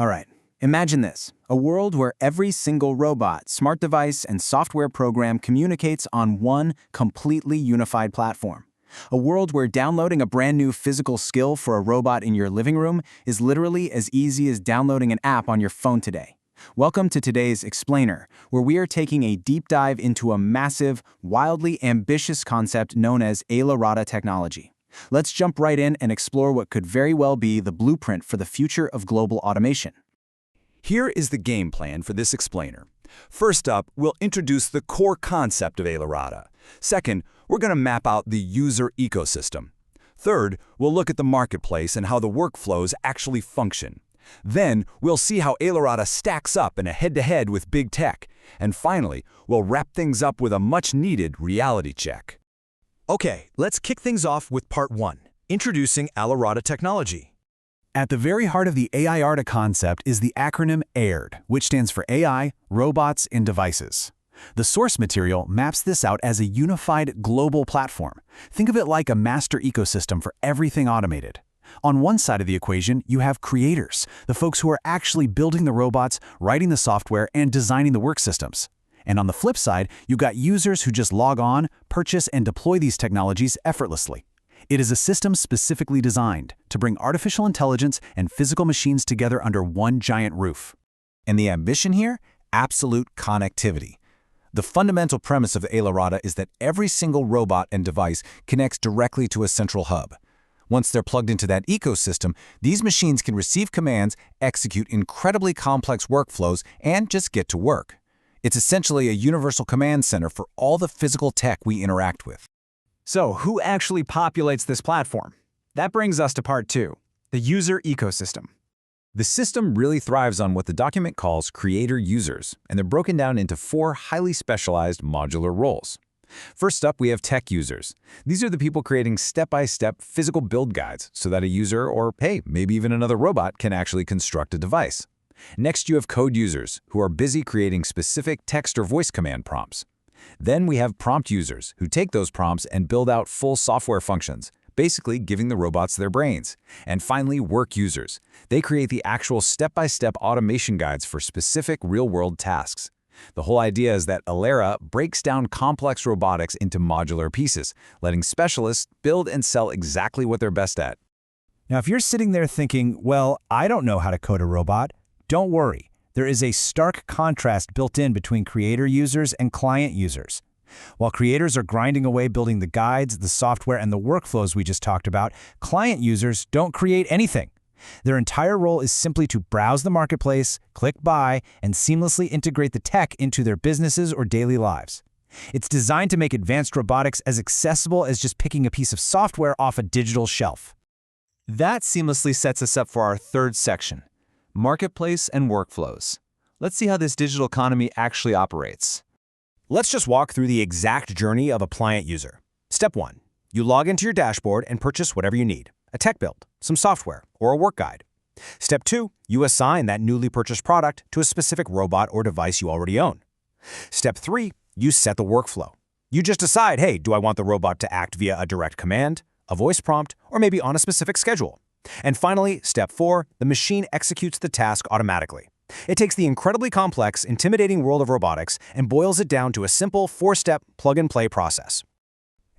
All right, imagine this, a world where every single robot, smart device, and software program communicates on one completely unified platform. A world where downloading a brand new physical skill for a robot in your living room is literally as easy as downloading an app on your phone today. Welcome to today's Explainer, where we are taking a deep dive into a massive, wildly ambitious concept known as Alirada technology. Let's jump right in and explore what could very well be the blueprint for the future of global automation. Here is the game plan for this explainer. First up, we'll introduce the core concept of Alirada. Second, we're going to map out the user ecosystem. Third, we'll look at the marketplace and how the workflows actually function. Then, we'll see how Alirada stacks up in a head-to-head with big tech. And finally, we'll wrap things up with a much-needed reality check. Okay, let's kick things off with part 1, introducing Alirada technology. At the very heart of the AIRD concept is the acronym AIRD, which stands for AI, Robots, and Devices. The source material maps this out as a unified global platform. Think of it like a master ecosystem for everything automated. On one side of the equation, you have creators, the folks who are actually building the robots, writing the software, and designing the work systems. And on the flip side, you've got users who just log on, purchase, and deploy these technologies effortlessly. It is a system specifically designed to bring artificial intelligence and physical machines together under one giant roof. And the ambition here? Absolute connectivity. The fundamental premise of Alirada is that every single robot and device connects directly to a central hub. Once they're plugged into that ecosystem, these machines can receive commands, execute incredibly complex workflows, and just get to work. It's essentially a universal command center for all the physical tech we interact with. So, who actually populates this platform? That brings us to part 2, the user ecosystem. The system really thrives on what the document calls creator users, and they're broken down into 4 highly specialized modular roles. First up, we have tech users. These are the people creating step-by-step physical build guides so that a user, or hey, maybe even another robot, can actually construct a device. Next, you have code users, who are busy creating specific text or voice command prompts. Then we have prompt users, who take those prompts and build out full software functions, basically giving the robots their brains. And finally, work users. They create the actual step-by-step automation guides for specific real-world tasks. The whole idea is that Alirada breaks down complex robotics into modular pieces, letting specialists build and sell exactly what they're best at. Now, if you're sitting there thinking, well, I don't know how to code a robot, don't worry. There is a stark contrast built in between creator users and client users. While creators are grinding away building the guides, the software, and the workflows we just talked about, client users don't create anything. Their entire role is simply to browse the marketplace, click buy, and seamlessly integrate the tech into their businesses or daily lives. It's designed to make advanced robotics as accessible as just picking a piece of software off a digital shelf. That seamlessly sets us up for our third section, marketplace and workflows. Let's see how this digital economy actually operates. Let's just walk through the exact journey of a client user. Step 1. You log into your dashboard and purchase whatever you need, a tech build, some software, or a work guide. Step 2. You assign that newly purchased product to a specific robot or device you already own. Step 3. You set the workflow. You just decide, hey, do I want the robot to act via a direct command, a voice prompt, or maybe on a specific schedule? And finally, step 4, the machine executes the task automatically. It takes the incredibly complex, intimidating world of robotics and boils it down to a simple 4-step plug-and-play process.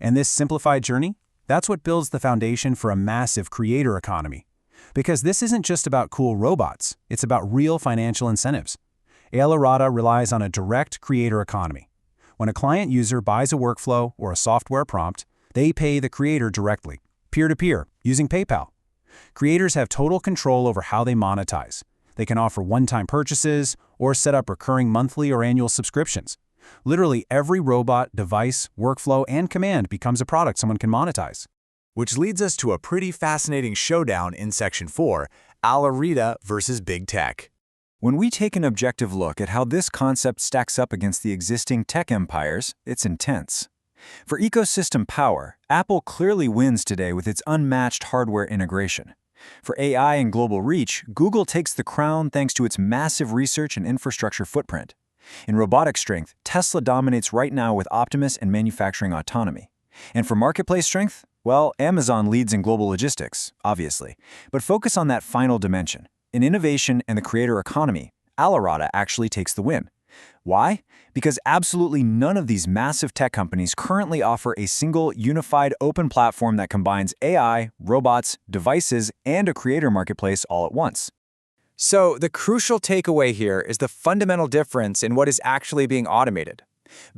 And this simplified journey? That's what builds the foundation for a massive creator economy. Because this isn't just about cool robots, it's about real financial incentives. Alirada relies on a direct creator economy. When a client user buys a workflow or a software prompt, they pay the creator directly, peer-to-peer, using PayPal. Creators have total control over how they monetize. They can offer one-time purchases or set up recurring monthly or annual subscriptions. Literally every robot, device, workflow, and command becomes a product someone can monetize. Which leads us to a pretty fascinating showdown in Section 4, Alirada versus Big Tech. When we take an objective look at how this concept stacks up against the existing tech empires, it's intense. For ecosystem power, Apple clearly wins today with its unmatched hardware integration. For AI and global reach, Google takes the crown thanks to its massive research and infrastructure footprint. In robotic strength, Tesla dominates right now with Optimus and manufacturing autonomy. And for marketplace strength, well, Amazon leads in global logistics, obviously. But focus on that final dimension, In innovation and the creator economy, Alirada actually takes the win. Why? Because absolutely none of these massive tech companies currently offer a single, unified, open platform that combines AI, robots, devices, and a creator marketplace all at once. So, the crucial takeaway here is the fundamental difference in what is actually being automated.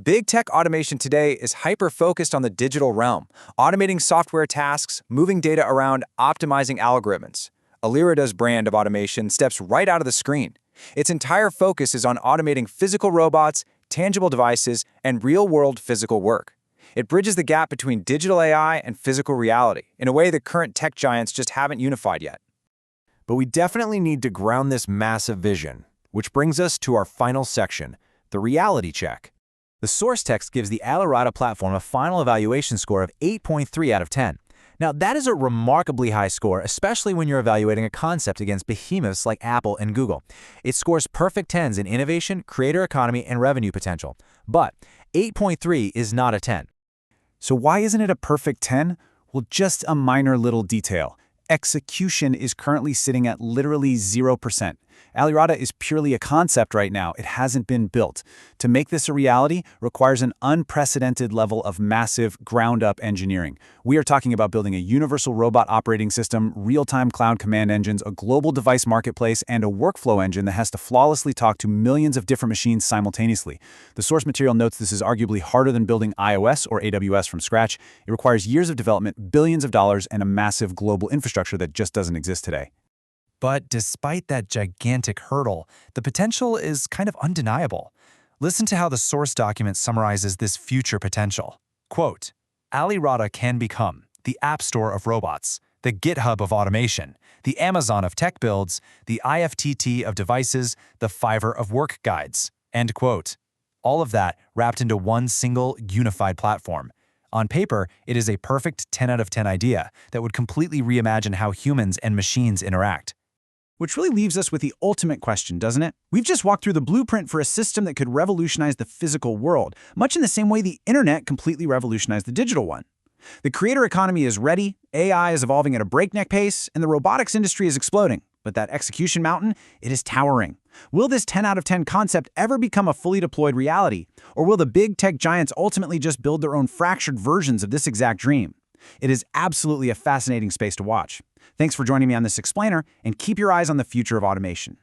Big tech automation today is hyper-focused on the digital realm, automating software tasks, moving data around, optimizing algorithms. Alirada's brand of automation steps right out of the screen. Its entire focus is on automating physical robots, tangible devices, and real-world physical work. It bridges the gap between digital AI and physical reality in a way that current tech giants just haven't unified yet. But we definitely need to ground this massive vision, which brings us to our final section, the reality check. The source text gives the Alirada platform a final evaluation score of 8.3 out of 10. Now, that is a remarkably high score, especially when you're evaluating a concept against behemoths like Apple and Google. It scores perfect 10s in innovation, creator economy, and revenue potential. But 8.3 is not a 10. So why isn't it a perfect 10? Well, just a minor little detail. Execution is currently sitting at literally 0%. Alirada is purely a concept right now. It hasn't been built. To make this a reality requires an unprecedented level of massive ground-up engineering. We are talking about building a universal robot operating system, real-time cloud command engines, a global device marketplace, and a workflow engine that has to flawlessly talk to millions of different machines simultaneously. The source material notes this is arguably harder than building iOS or AWS from scratch. It requires years of development, billions of dollars, and a massive global infrastructure that just doesn't exist today. But despite that gigantic hurdle, the potential is kind of undeniable. Listen to how the source document summarizes this future potential. Quote, Alirada can become the App Store of robots, the GitHub of automation, the Amazon of tech builds, the IFTT of devices, the Fiverr of work guides. End quote. All of that wrapped into one single, unified platform. On paper, it is a perfect 10 out of 10 idea that would completely reimagine how humans and machines interact. Which really leaves us with the ultimate question, doesn't it? We've just walked through the blueprint for a system that could revolutionize the physical world, much in the same way the internet completely revolutionized the digital one. The creator economy is ready, AI is evolving at a breakneck pace, and the robotics industry is exploding. But that execution mountain, it is towering. Will this 10 out of 10 concept ever become a fully deployed reality? Or will the big tech giants ultimately just build their own fractured versions of this exact dream? It is absolutely a fascinating space to watch. Thanks for joining me on this explainer, and keep your eyes on the future of automation.